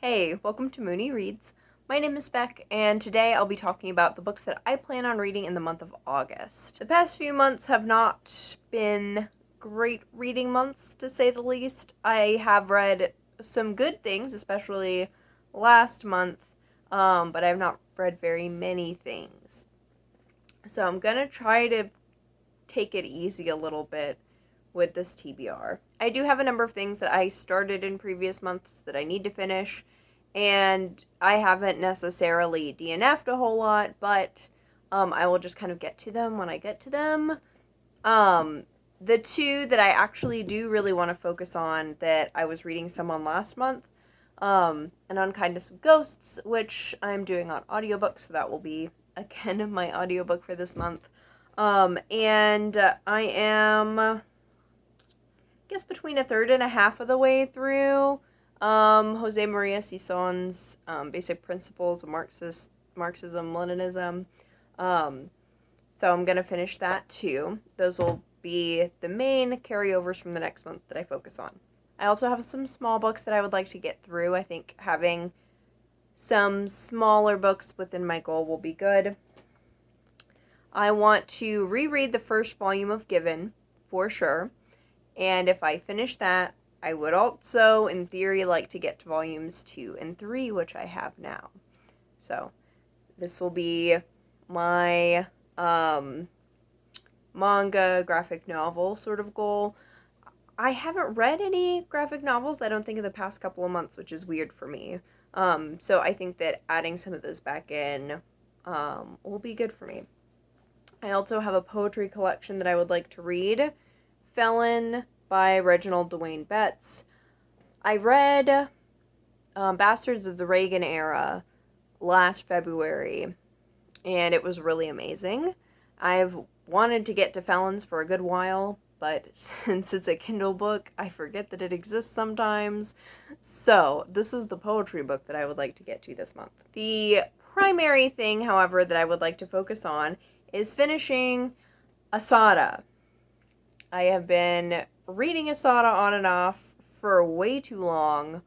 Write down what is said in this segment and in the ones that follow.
Hey, welcome to Mooney Reads. My name is Beck, and today I'll be talking about the books that I plan on reading in the month of August. The past few months have not been great reading months, to say the least. I have read some good things, especially last month, but I have not read very many things. So I'm gonna try to take it easy a little bit with this TBR. I do have a number of things that I started in previous months that I need to finish, and I haven't necessarily DNF'd a whole lot, but I will just kind of get to them when I get to them. The two that I actually do really want to focus on that I was reading some on last month, An Unkindness of Ghosts, which I'm doing on audiobook, so that will be, again, my audiobook for this month. And I am guess between a third and a half of the way through Jose Maria Sison's Basic Principles of Marxism-Leninism. So I'm going to finish that too. Those will be the main carryovers from the next month that I focus on. I also have some small books that I would like to get through. I think having some smaller books within my goal will be good. I want to reread the first volume of Given, for sure. And if I finish that, I would also, in theory, like to get to volumes 2 and 3, which I have now. So, this will be my manga graphic novel sort of goal. I haven't read any graphic novels, I don't think, in the past couple of months, which is weird for me. So I think that adding some of those back in will be good for me. I also have a poetry collection that I would like to read. Felon by Reginald Dwayne Betts. I read Bastards of the Reagan Era last February, and it was really amazing. I've wanted to get to Felons for a good while, but since it's a Kindle book, I forget that it exists sometimes. So, this is the poetry book that I would like to get to this month. The primary thing, however, that I would like to focus on is finishing Assata. I have been reading Assata on and off for way too long.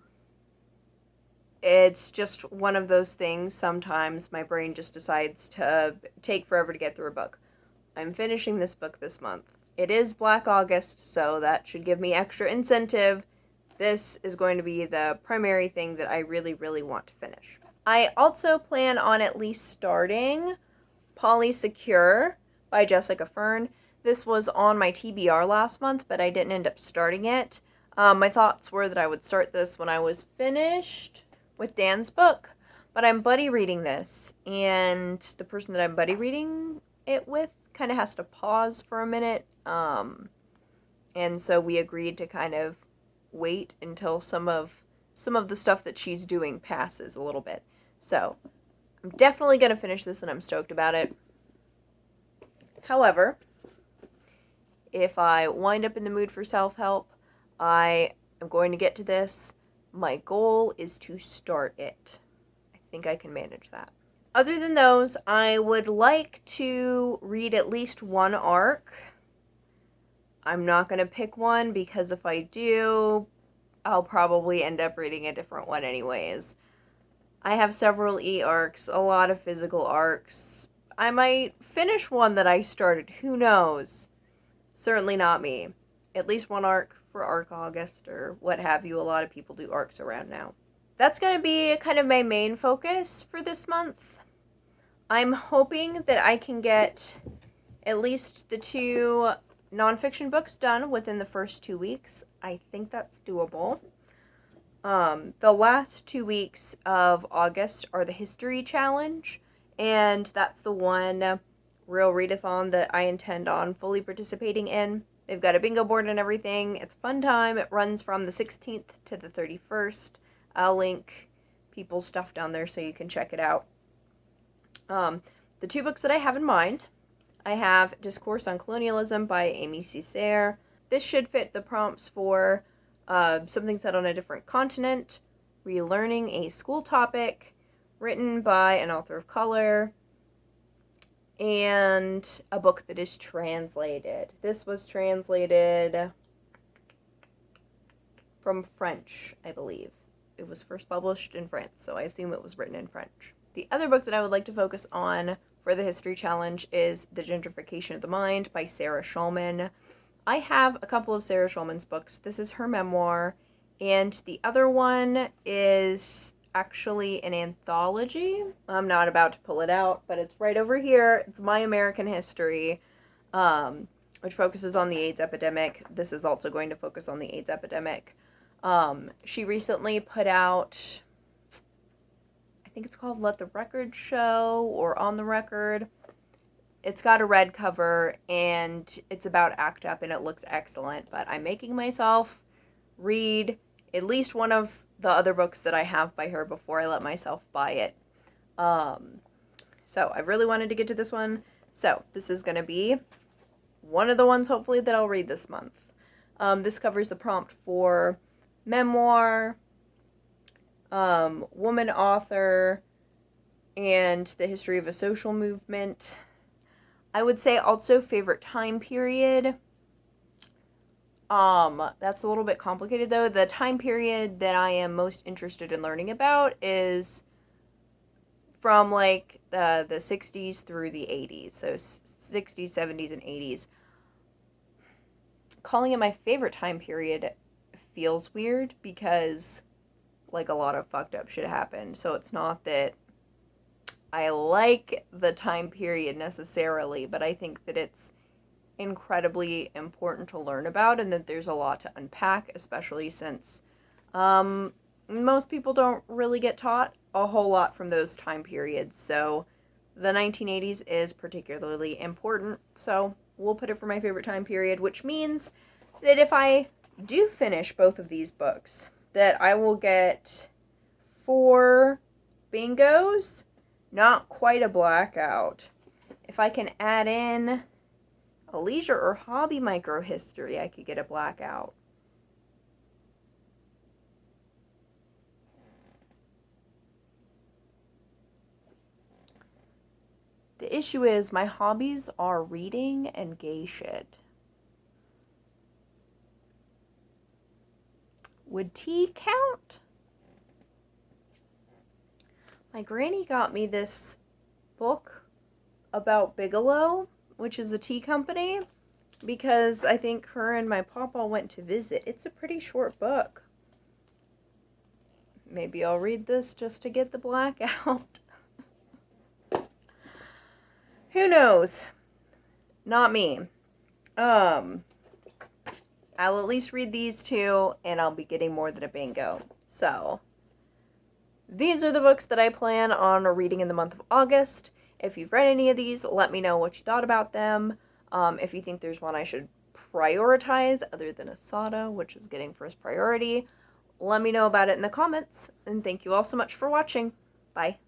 It's just one of those things. Sometimes my brain just decides to take forever to get through a book. I'm finishing this book this month. It is Black August, so that should give me extra incentive. This is going to be the primary thing that I really, really want to finish. I also plan on at least starting Polysecure by Jessica Fern. This was on my TBR last month, but I didn't end up starting it. My thoughts were that I would start this when I was finished with Dan's book, but I'm buddy reading this, and the person that I'm buddy reading it with kind of has to pause for a minute, and so we agreed to kind of wait until some of the stuff that she's doing passes a little bit. So I'm definitely going to finish this, and I'm stoked about it. However, if I wind up in the mood for self-help, I am going to get to this. My goal is to start it. I think I can manage that. Other than those, I would like to read at least one arc. I'm not going to pick one because if I do, I'll probably end up reading a different one anyways. I have several e-arcs, a lot of physical arcs. I might finish one that I started, who knows? Certainly not me. At least one arc for Arc August or what have you. A lot of people do arcs around now. That's going to be kind of my main focus for this month. I'm hoping that I can get at least the 2 nonfiction books done within the first 2 weeks. I think that's doable. The last 2 weeks of August are the History Challenge, and that's the one real readathon that I intend on fully participating in. They've got a bingo board and everything. It's a fun time. It runs from the 16th to the 31st. I'll link people's stuff down there so you can check it out. The 2 books that I have in mind, I have Discourse on Colonialism by Aimé Césaire. This should fit the prompts for something set on a different continent, relearning a school topic, written by an author of color, and a book that is translated. This was translated from French, I believe. it was first published in France, so I assume it was written in French. The other book that I would like to focus on for the History Challenge is The Gentrification of the Mind by Sarah Schulman. I have a couple of Sarah Schulman's books. This is her memoir, and the other one is actually an anthology. I'm not about to pull it out, but it's right over here. It's My American History, which focuses on the AIDS epidemic. This is also going to focus on the AIDS epidemic. She recently put out, I think it's called Let the Record Show or On the Record. It's got a red cover and it's about ACT UP and it looks excellent, but I'm making myself read at least one of the other books that I have by her before I let myself buy it. So I really wanted to get to this one. So this is going to be one of the ones hopefully that I'll read this month. This covers the prompt for memoir, woman author, and the history of a social movement. I would say also favorite time period. That's a little bit complicated though. The time period that I am most interested in learning about is from like the 60s through the 80s. So 60s, 70s, and 80s. Calling it my favorite time period feels weird because like a lot of fucked up shit happened. So it's not that I like the time period necessarily, but I think that it's incredibly important to learn about and that there's a lot to unpack, especially since most people don't really get taught a whole lot from those time periods. So the 1980s is particularly important, so we'll put it for my favorite time period, which means that if I do finish both of these books, that I will get 4 bingos, not quite a blackout. If I can add in a leisure or hobby microhistory, I could get a blackout. The issue is my hobbies are reading and gay shit. Would tea count? My granny got me this book about Bigelow, which is a tea company, because I think her and my papa went to visit. It's a pretty short book. Maybe I'll read this just to get the blackout. Who knows? Not me. I'll at least read these 2, and I'll be getting more than a bingo. So, these are the books that I plan on reading in the month of August. If you've read any of these, let me know what you thought about them. If you think there's one I should prioritize other than Assata, which is getting first priority, let me know about it in the comments. And thank you all so much for watching. Bye.